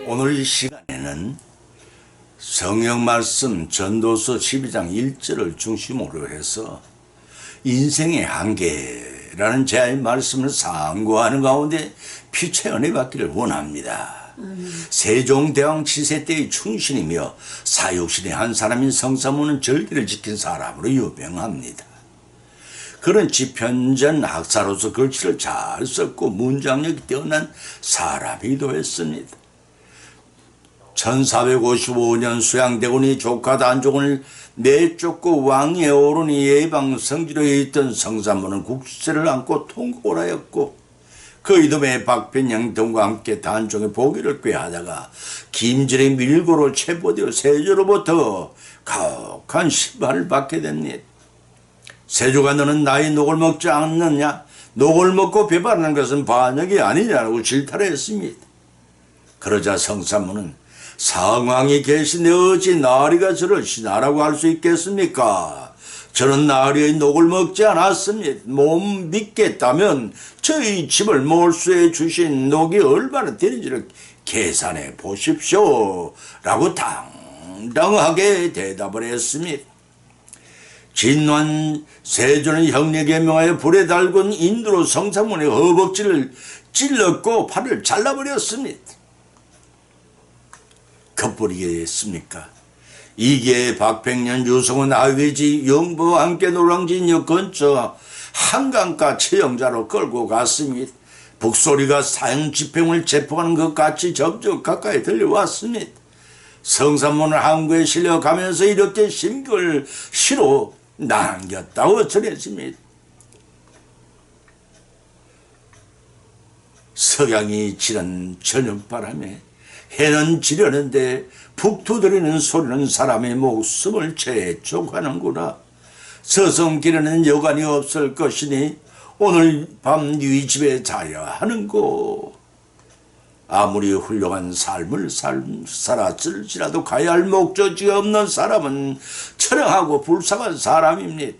오늘 이 시간에는 성경 말씀 전도서 12장 1절을 중심으로 해서 인생의 한계라는 제 말씀을 상고하는 가운데 피체 은혜 받기를 원합니다. 세종대왕 치세 때의 충신이며 사육신의 한 사람인 성사모는 절기를 지킨 사람으로 유명합니다. 그런 지편전 학사로서 글씨를 잘 썼고 문장력이 뛰어난 사람이기도 했습니다. 1455년 수양대군이 조카 단종을 내쫓고 왕위에 오르니 예방 성지로에 있던 성사모는 국세를 안고 통곡을 하였고 그 이듬해 박변 등과 함께 단종의 보기를 꾀하다가 김진의 밀고로 체포되어 세조로부터 가혹한 심판을 받게 됩니다. 세조가 너는 나의 녹을 먹지 않느냐? 녹을 먹고 배반하는 것은 반역이 아니냐고 질타를 했습니다. 그러자 성사모는 상왕이 계신데 어찌 나리가 저를 신하라고 할 수 있겠습니까? 저는 나리의 녹을 먹지 않았습니다. 몸 믿겠다면 저희 집을 몰수해 주신 녹이 얼마나 되는지를 계산해 보십시오 라고 당당하게 대답을 했습니다. 진완 세조는 형에게 명하여 불에 달군 인두로 성사모의 허벅지를 찔렀고 팔을 잘라버렸습니다. 겉부리겠습니까? 이게 박백년 유성은 아위지 영부와 함께 노량진역 근처 한강가 채영자로 끌고 갔습니다. 북소리가 사형 집행을 체포하는 것 같이 점점 가까이 들려왔습니다. 성사모는 항구에 실려가면서 이렇게 심글 시로 남겼다고 전했습니다. 석양이 지는 저녁바람에 해는 지려는데 북투들이는 소리는 사람의 목숨을 재촉하는구나. 서성기려는 여관이 없을 것이니 오늘 밤 네 집에 자야 하는고. 아무리 훌륭한 삶을 살았을지라도 가야 할 목적이 없는 사람은 철량하고 불쌍한 사람입니다.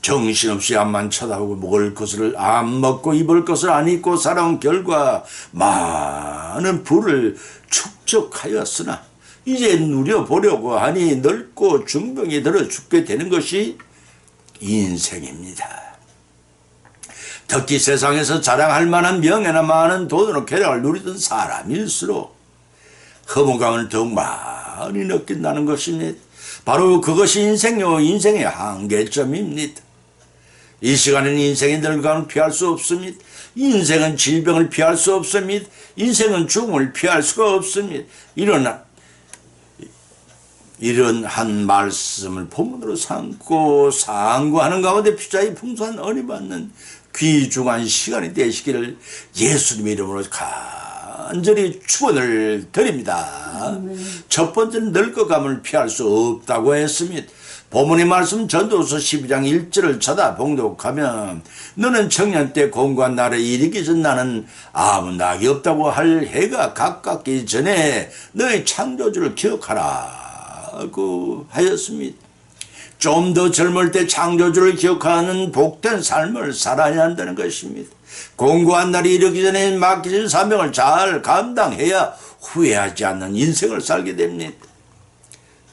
정신없이 앞만 쳐다보고 먹을 것을 안 먹고 입을 것을 안 입고 살아온 결과 많은 부를 축적하였으나 이제 누려보려고 하니 늙고 중병이 들어 죽게 되는 것이 인생입니다. 특히 세상에서 자랑할 만한 명예나 많은 돈으로 쾌락을 누리던 사람일수록 허무감을 더욱 많이 느낀다는 것입니다. 바로 그것이 인생의 한계점입니다. 이 시간에는 인생의 늙어감을 피할 수 없습니다. 인생은 질병을 피할 수 없습니다. 인생은 죽음을 피할 수가 없습니다. 이런 한 말씀을 본문으로 삼고 상고하는 가운데 피자의 풍성한 은혜 받는 귀중한 시간이 되시기를 예수님의 이름으로 간절히 축원을 드립니다. 첫 번째는 늙어감을 피할 수 없다고 했습니다. 본문의 말씀 전도서 12장 1절을 쳐다 봉독하면 너는 청년 때 공고한 날에 이르기 전 나는 아무 낙이 없다고 할 해가 가깝기 전에 너의 창조주를 기억하라고 하였습니다. 좀 더 젊을 때 창조주를 기억하는 복된 삶을 살아야 한다는 것입니다. 공고한 날이 이르기 전에 맡기신 사명을 잘 감당해야 후회하지 않는 인생을 살게 됩니다.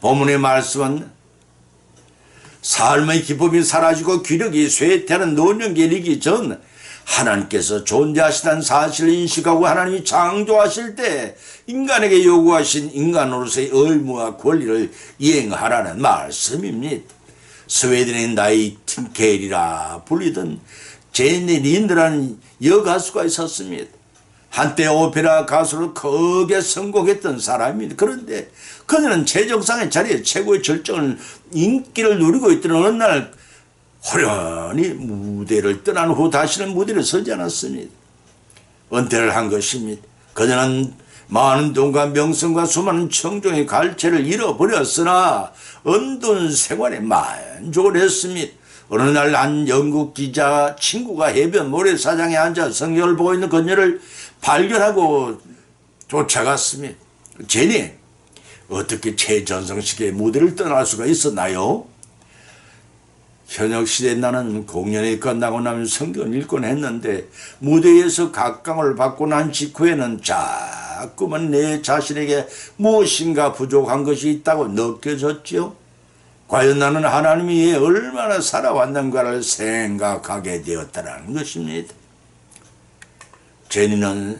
본문의 말씀은 삶의 기쁨이 사라지고 기력이 쇠퇴하는 노년기에 이르기 전 하나님께서 존재하시다는 사실을 인식하고 하나님이 창조하실 때 인간에게 요구하신 인간으로서의 의무와 권리를 이행하라는 말씀입니다. 스웨덴의 나이팅게일이라 불리던 제니 린드라는 여가수가 있었습니다. 한때 오페라 가수로 크게 성공했던 사람입니다. 그런데 그녀는 최정상의 자리에 최고의 절정을 인기를 누리고 있던 어느 날 호련히 무대를 떠난 후 다시는 무대를 서지 않았습니다. 은퇴를 한 것입니다. 그녀는 많은 돈과 명성과 수많은 청중의 갈채를 잃어버렸으나 은둔 생활에 만족을 했습니다. 어느 날 한 영국 기자 친구가 해변 모래사장에 앉아 성경을 보고 있는 그녀를 발견하고 쫓아갔습니다. 제니, 어떻게 최전성식의 무대를 떠날 수가 있었나요? 현역 시대 나는 공연이 끝나고 나면 성경을 읽곤 했는데 무대에서 각광을 받고 난 직후에는 잘 자꾸만 내 자신에게 무엇인가 부족한 것이 있다고 느껴졌지요. 과연 나는 하나님이 위해 얼마나 살아왔는가를 생각하게 되었다는 것입니다. 제니는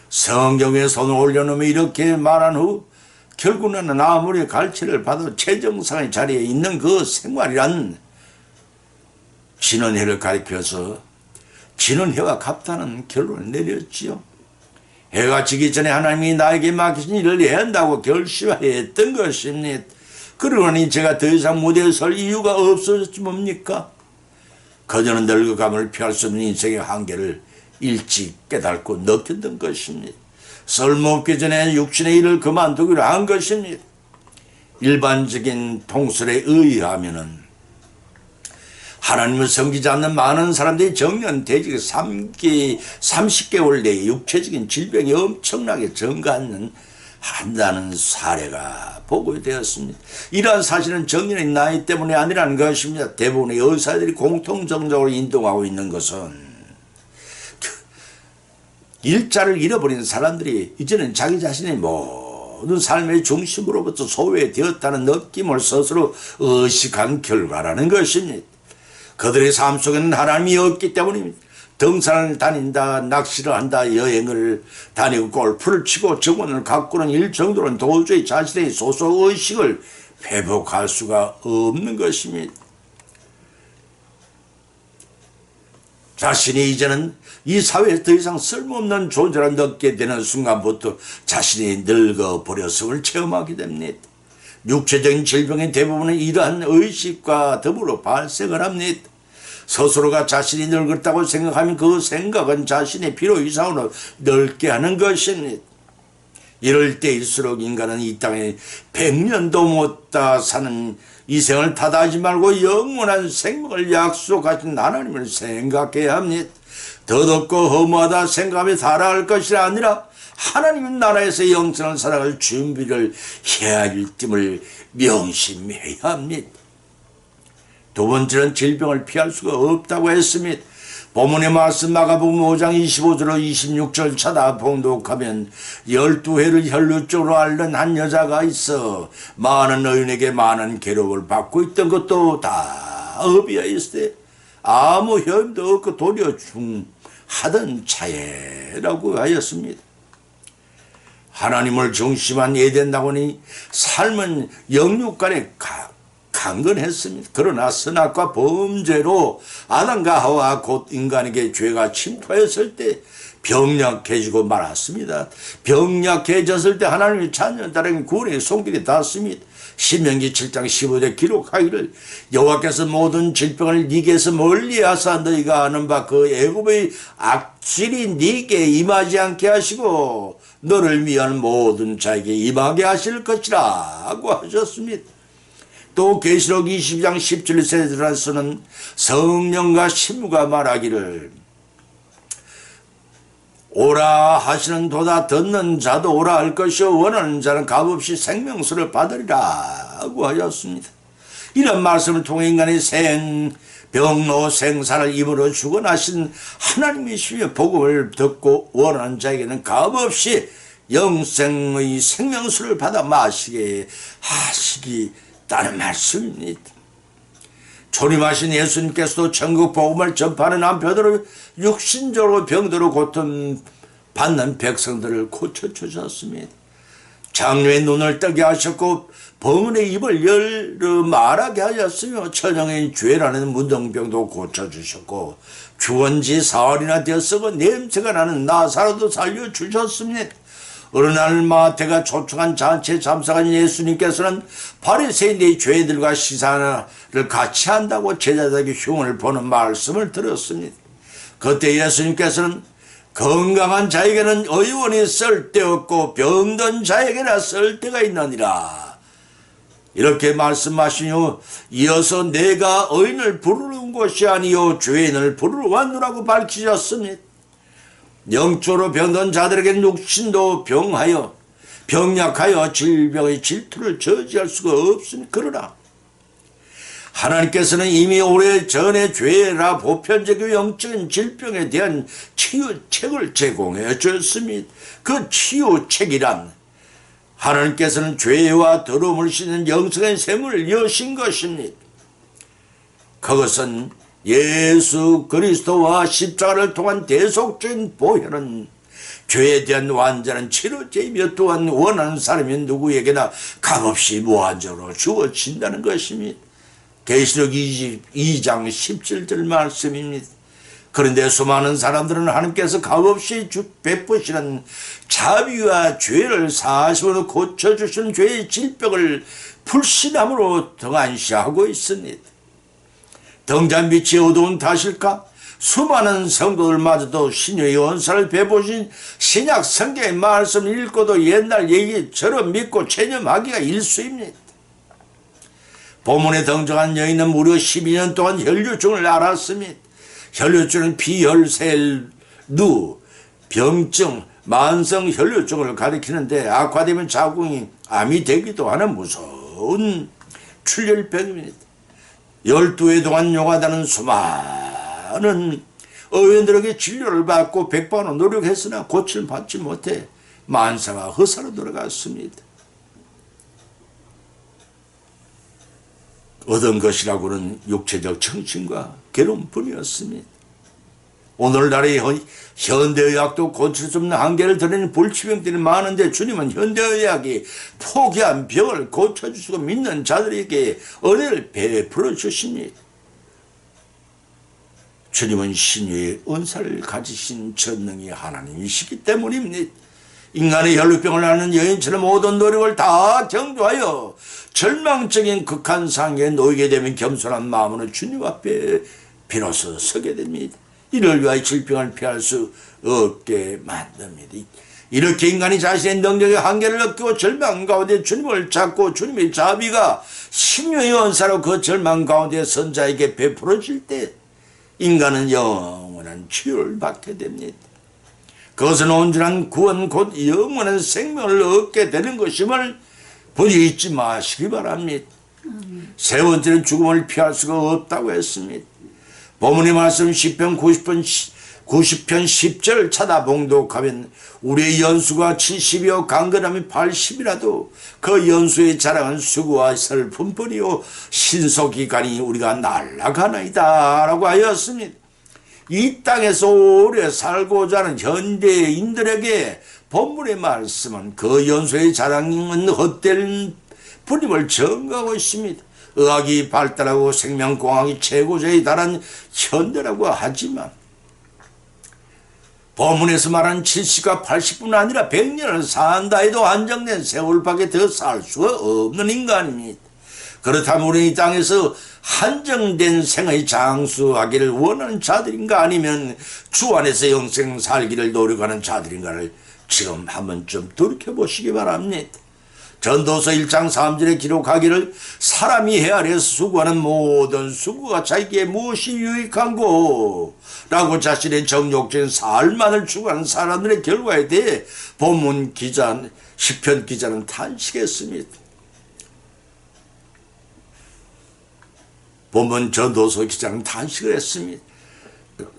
성경에 손을 올려놓으며 이렇게 말한 후 결국 나는 아무리 갈채를 받아 최정상의 자리에 있는 그 생활이란 지는 해를 가리켜서 지는 해와 같다는 결론을 내렸지요. 해가 지기 전에 하나님이 나에게 맡기신 일을 해야 한다고 결심했던 것입니다. 그러니 제가 더 이상 무대에 설 이유가 없어졌지 뭡니까? 그저는 늙어감을 피할 수 없는 인생의 한계를 일찍 깨닫고 느꼈던 것입니다. 쓸모없기 전에 육신의 일을 그만두기로 한 것입니다. 일반적인 통설에 의하면은 하나님을 섬기지 않는 많은 사람들이 정년 퇴직 30개월 내에 육체적인 질병이 엄청나게 증가하는 한다는 사례가 보고되었습니다. 이러한 사실은 정년의 나이 때문이 아니라는 것입니다. 대부분의 의사들이 공통적으로 인정하고 있는 것은 일자를 잃어버린 사람들이 이제는 자기 자신의 모든 삶의 중심으로부터 소외되었다는 느낌을 스스로 의식한 결과라는 것입니다. 그들의 삶 속에는 하나님이 없기 때문입니다. 등산을 다닌다, 낚시를 한다, 여행을 다니고 골프를 치고 정원을 가꾸는 일 정도는 도저히 자신의 소속의식을 회복할 수가 없는 것입니다. 자신이 이제는 이 사회에 더 이상 쓸모없는 존재라 느끼게 되는 순간부터 자신이 늙어버렸음을 체험하게 됩니다. 육체적인 질병의 대부분은 이러한 의식과 더불어 발생을 합니다. 스스로가 자신이 늙었다고 생각하면 그 생각은 자신의 필요 이상으로 늙게 하는 것입니다. 이럴 때일수록 인간은 이 땅에 100년도 못다 사는 이 생을 탓하지 말고 영원한 생명을 약속하신 하나님을 생각해야 합니다. 더덥고 허무하다 생각하며 살아갈 것이 아니라 하나님 나라에서 영생을 살아갈 준비를 해야 할 점을 명심해야 합니다. 두 번째는 질병을 피할 수가 없다고 했습니다. 본문의 말씀 마가복음 5장 25절로 26절 찾아 봉독하면 12회를 혈루증으로 앓는 한 여자가 있어 많은 의인에게 많은 괴로움을 받고 있던 것도 다 업이었을 때 아무 혐도 없고 도리어 중하던 차에라고 하였습니다. 하나님을 중심한 에덴 낙원이 삶은 영육 간에 강건했습니다. 그러나 선악과 범죄로 아담과 하와 곧 인간에게 죄가 침투하였을 때 병약해지고 말았습니다. 병약해졌을 때 하나님의 자녀들에게 구원의 손길이 닿습니다. 신명기 7장 15절 기록하기를 여호와께서 모든 질병을 네게서 멀리하사 너희가 아는 바 그 애굽의 악질이 네게 임하지 않게 하시고 너를 위한 모든 자에게 임하게 하실 것이라고 하셨습니다. 또 계시록 22장 17절에서는 성령과 신부가 말하기를 오라 하시는 도다 듣는 자도 오라 할 것이요 원하는 자는 값없이 생명수를 받으리라고 하였습니다. 이런 말씀을 통해 인간의 병로 생사를 입으로 주관하신 하나님이시며 복음을 듣고 원하는 자에게는 값없이 영생의 생명수를 받아 마시게 하시겠다는 말씀입니다. 초림하신 예수님께서도 천국 복음을 전파하는 한편으로 육신적으로 병들어 고통받는 백성들을 고쳐주셨습니다. 장녀의 눈을 뜨게 하셨고 범인의 입을 열어 말하게 하셨으며 천형의 죄라는 문둥병도 고쳐주셨고 죽은 지 사흘이나 되었으고 냄새가 나는 나사로도 살려주셨습니다. 어느 날 마태가 초청한 잔치에 참석한 예수님께서는 바리새인의 죄들과 시사를 같이 한다고 제자들에게 흉을 보는 말씀을 들었습니다. 그때 예수님께서는 건강한 자에게는 의원이 쓸데없고 병든 자에게나 쓸데가 있느니라 이렇게 말씀하신 후 이어서 내가 의인을 부르는 것이 아니요 죄인을 부르러 왔노라고 밝히셨습니다. 영적으로 병든 자들에게는 육신도 병약하여 질병의 질투를 저지할 수가 없습니다. 그러나 하나님께서는 이미 오래전에 죄라 보편적인 영적인 질병에 대한 치유책을 제공해 줬습니다. 그 치유책이란 하나님께서는 죄와 더러움을 씻는 영성의 샘을 여신 것입니다. 그것은 예수 그리스도와 십자가를 통한 대속적인 보혈은 죄에 대한 완전한 치료제이며 또한 원하는 사람이 누구에게나 값없이 무한적으로 주어진다는 것입니다. 계시록 22장 17절 말씀입니다. 그런데 수많은 사람들은 하나님께서 값없이 베푸시는 자비와 죄를 사시로 고쳐주시는 죄의 질병을 불신함으로 등한시하고 있습니다. 등잔 밑이 어두운 탓일까? 수많은 성도들마저도 신유의 원사를 베푸신 신약 성경의 말씀을 읽고도 옛날 얘기처럼 믿고 체념하기가 일쑤입니다. 본문에 등장한 여인은 무려 12년 동안 혈류증을 앓았습니다. 혈류증은 비혈셀, 병증, 만성 혈류증을 가리키는데 악화되면 자궁이 암이 되기도 하는 무서운 출혈병입니다. 12회 동안 용하다는 수많은 의원들에게 진료를 받고 백번은 노력했으나 고침을 받지 못해 만사가 허사로 돌아갔습니다. 얻은 것이라고는 육체적 청춘과 괴로움뿐이었습니다. 오늘날의 현대의학도 고칠 수 없는 한계를 드러내는 불치병들이 많은데 주님은 현대의학이 포기한 병을 고쳐주시고 믿는 자들에게 은혜를 베풀어 주십니다. 주님은 신유의 은사를 가지신 전능의 하나님이시기 때문입니다. 인간의 혈루병을 앓는 여인처럼 모든 노력을 다 경주하여 절망적인 극한 상황에 놓이게 되면 겸손한 마음으로 주님 앞에 비로소 서게 됩니다. 이를 위하여 질병을 피할 수 없게 만듭니다. 이렇게 인간이 자신의 능력의 한계를 느끼고 절망 가운데 주님을 찾고 주님의 자비가 신유의 은사로 그 절망 가운데 선자에게 베풀어질 때 인간은 영원한 치유를 받게 됩니다. 그것은 온전한 구원 곧 영원한 생명을 얻게 되는 것임을 부디 잊지 마시기 바랍니다. 세 번째는 죽음을 피할 수가 없다고 했습니다. 본문의 말씀 10편 90편 10절 찾아봉독하면 우리의 연수가 70이요 강건함이 80이라도 그 연수의 자랑은 수고와 슬픔뿐이요 신속기간이 우리가 날아가나이다 라고 하였습니다. 이 땅에서 오래 살고자 하는 현대인들에게 본문의 말씀은 그 연수의 자랑은 헛된 뿐임을 증거하고 있습니다. 의학이 발달하고 생명공학이 최고조에 달한 현대라고 하지만 본문에서 말한 70과 80뿐 아니라 100년을 산다 해도 한정된 세월밖에 더 살 수가 없는 인간입니다. 그렇다면 우리 이 땅에서 한정된 생을 장수하기를 원하는 자들인가 아니면 주 안에서 영생 살기를 노력하는 자들인가를 지금 한 번쯤 돌이켜보시기 바랍니다. 전도서 1장 3절에 기록하기를 사람이 헤아려서 수고하는 모든 수고가 자기에게 무엇이 유익한고 라고 자신의 정욕적인 삶만을 추구하는 사람들의 결과에 대해 본문 기자, 시편 기자는 탄식했습니다. 본문 전도서 기자는 탄식을 했습니다.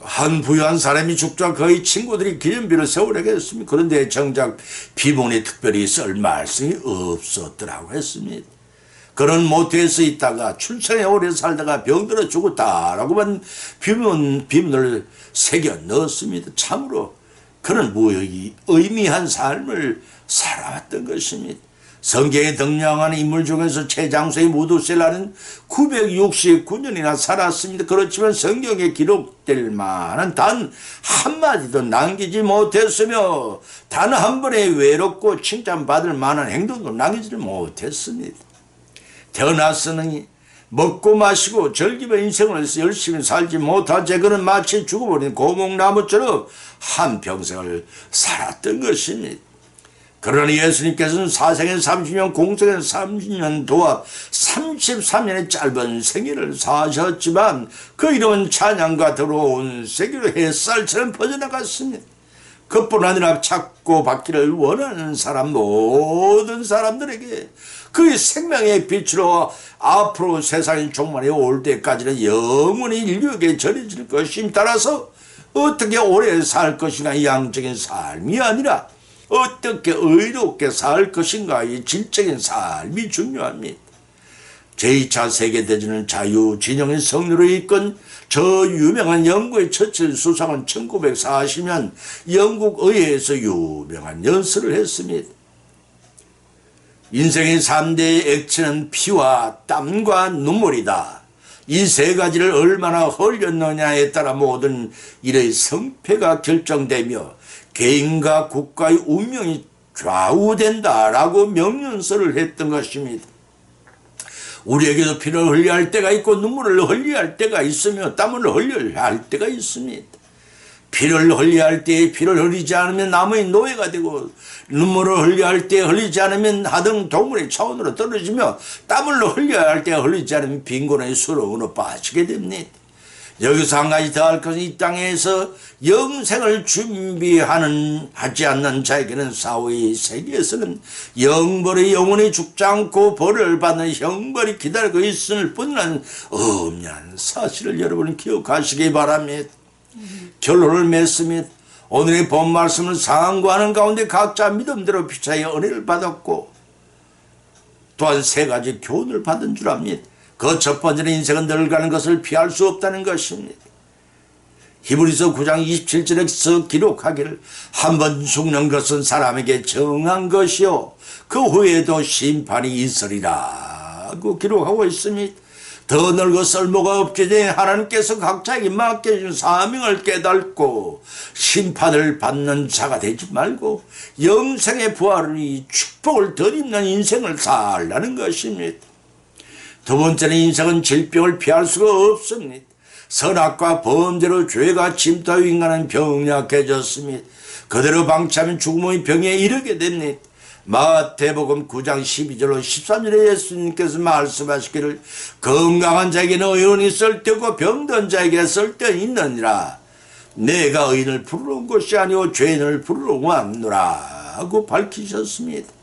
한 부유한 사람이 죽자 그의 친구들이 기념비를 세우려고 했습니다. 그런데 정작 비문에 특별히 쓸 말씀이 없었더라고 했습니다. 그는 모태에서 있다가 출생에 오래 살다가 병들어 죽었다라고만 비문을 새겨 넣었습니다. 참으로 그는 무역이 의미한 삶을 살아왔던 것입니다. 성경에 등장하는 인물 중에서 최장수의 무두셀라는 969년이나 살았습니다. 그렇지만 성경에 기록될 만한 단 한마디도 남기지 못했으며 단 한 번의 외롭고 칭찬받을 만한 행동도 남기지 못했습니다. 태어났으니 먹고 마시고 즐기며 인생을 열심히 살지 못한 채 그는 마치 죽어버린 고목나무처럼 한평생을 살았던 것입니다. 그러나 예수님께서는 사생에 30년 공생에 30년 도합 33년의 짧은 생애를 사셨지만 그 이름은 찬양과 들어온 세계로 햇살처럼 퍼져나갔습니다. 그뿐 아니라 찾고 받기를 원하는 사람 모든 사람들에게 그의 생명의 빛으로 앞으로 세상의 종말이 올 때까지는 영원히 인류에게 전해질 것임. 따라서 어떻게 오래 살 것인가 양적인 삶이 아니라 어떻게 의롭게 살 것인가 이 질적인 삶이 중요합니다. 제2차 세계대전을 자유진영의 성리로 이끈 저 유명한 영국의 처칠 수상은 1940년 영국 의회에서 유명한 연설을 했습니다. 인생의 3대의 액체는 피와 땀과 눈물이다. 이 세 가지를 얼마나 흘렸느냐에 따라 모든 일의 성패가 결정되며 개인과 국가의 운명이 좌우된다라고 명연설을 했던 것입니다. 우리에게도 피를 흘려야 할 때가 있고 눈물을 흘려야 할 때가 있으며 땀을 흘려야 할 때가 있습니다. 피를 흘려야 할 때에 피를 흘리지 않으면 남의 노예가 되고 눈물을 흘려야 할 때 흘리지 않으면 하등 동물의 차원으로 떨어지며 땀을 흘려야 할 때 흘리지 않으면 빈곤의 수렁으로 빠지게 됩니다. 여기서 한 가지 더 할 것은 이 땅에서 영생을 준비하지 않는 자에게는 사후의 세계에서는 영벌의 영혼이 죽지 않고 벌을 받는 형벌이 기다리고 있을 뿐이라는 엄연한 사실을 여러분 기억하시기 바랍니다. 결론을 맺습니다. 오늘의 본 말씀을 상고하는 가운데 각자 믿음대로 피차의 은혜를 받았고 또한 세 가지 교훈을 받은 줄 압니다. 그 첫 번째는 인생은 늙어가는 것을 피할 수 없다는 것입니다. 히브리서 9장 27절에서 기록하기를 한 번 죽는 것은 사람에게 정한 것이요 그 후에도 심판이 있으리라고 기록하고 있습니다. 더 늙어 쓸모가 없기 전에 하나님께서 각자에게 맡겨준 사명을 깨닫고 심판을 받는 자가 되지 말고 영생의 부활의 축복을 덧입는 인생을 살라는 것입니다. 두 번째는 인생은 질병을 피할 수가 없습니다. 선악과 범죄로 죄가 침투하여 인간은 병약해졌습니다. 그대로 방치하면 죽음의 병에 이르게 됩니다. 마태복음 9장 12절로 13절에 예수님께서 말씀하시기를 건강한 자에게는 의원이 쓸데없고 병든 자에게 쓸데는 있느니라. 내가 의인을 부르러 온 것이 아니오 죄인을 부르러 왔노라 하고 밝히셨습니다.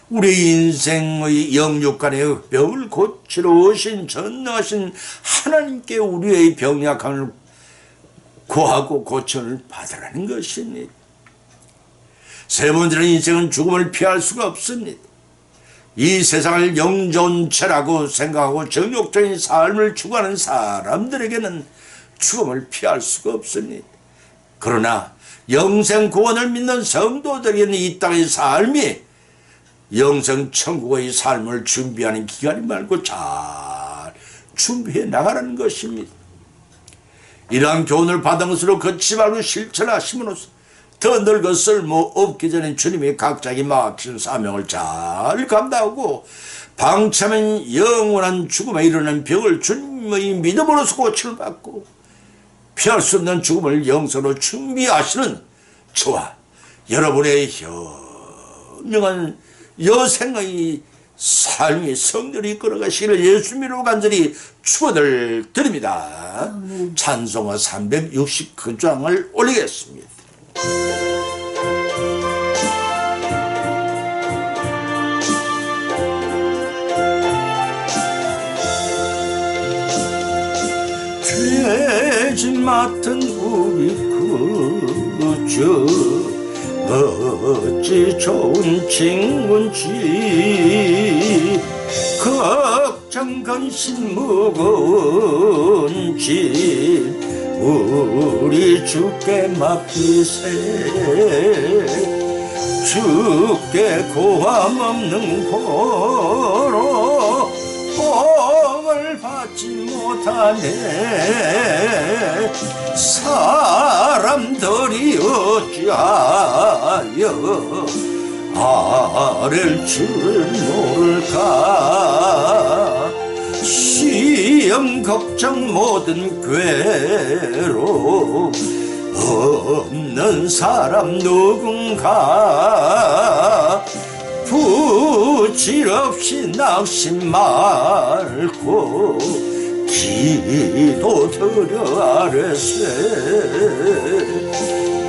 우리 인생의 영육간의 병을 고치러 오신 전능하신 하나님께 우리의 병약함을 구하고 고침을 받으라는 것입니다. 세 번째는 인생은 죽음을 피할 수가 없습니다. 이 세상을 영존체라고 생각하고 정욕적인 삶을 추구하는 사람들에게는 죽음을 피할 수가 없습니다. 그러나 영생 구원을 믿는 성도들에게는 이 땅의 삶이 영생 천국의 삶을 준비하는 기간이 말고 잘 준비해 나가라는 것입니다. 이러한 교훈을 받은 것으로 걷지 말고 실천하심으로써 더 늙어 쓸모 없기 전에 주님이 각자에게 맡긴 사명을 잘 감당하고 방참한 영원한 죽음에 이르는 병을 주님의 믿음으로서 고침을 받고 피할 수 없는 죽음을 영생으로 준비하시는 저와 여러분의 현명한 여생의 삶의 성들이 이끌어가시기를 예수님으로 간절히 축원을 드립니다. 찬송가 369장을 올리겠습니다. 죄짐 맡은 우리 구주 어찌 좋은 친구인지 걱정 근심 무거운 짐 우리 주께 맡기세 주께 고함 없는 고로 복을 받지 못하네 사람들이 어찌하여 아랠 줄 모를까 시험 걱정 모든 괴로움 없는 사람 누군가 부질없이 낙심 말고 기도드려 아뢰세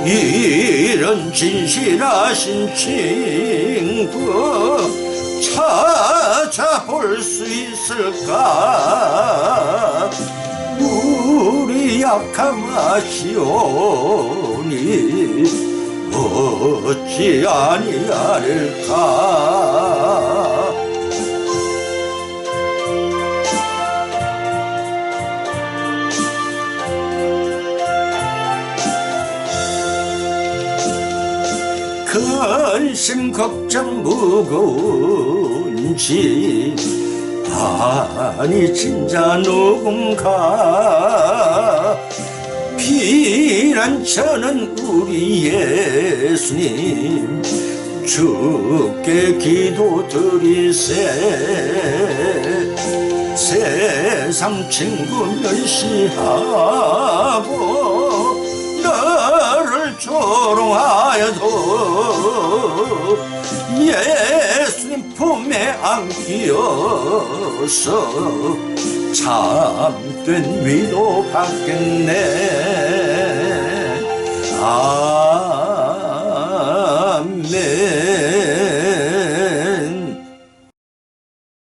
이런 진실하신 친구 찾아볼 수 있을까 우리 약함 아시오니 어찌 아니하릴까 근심 걱정 무거운지 아니 진짜 누군가 피난처는 우리 예수님 주께 기도드리세 세상 친구 멸시하고 너를 조롱하여도 예수님 품에 안기어서 참된 위로 받겠네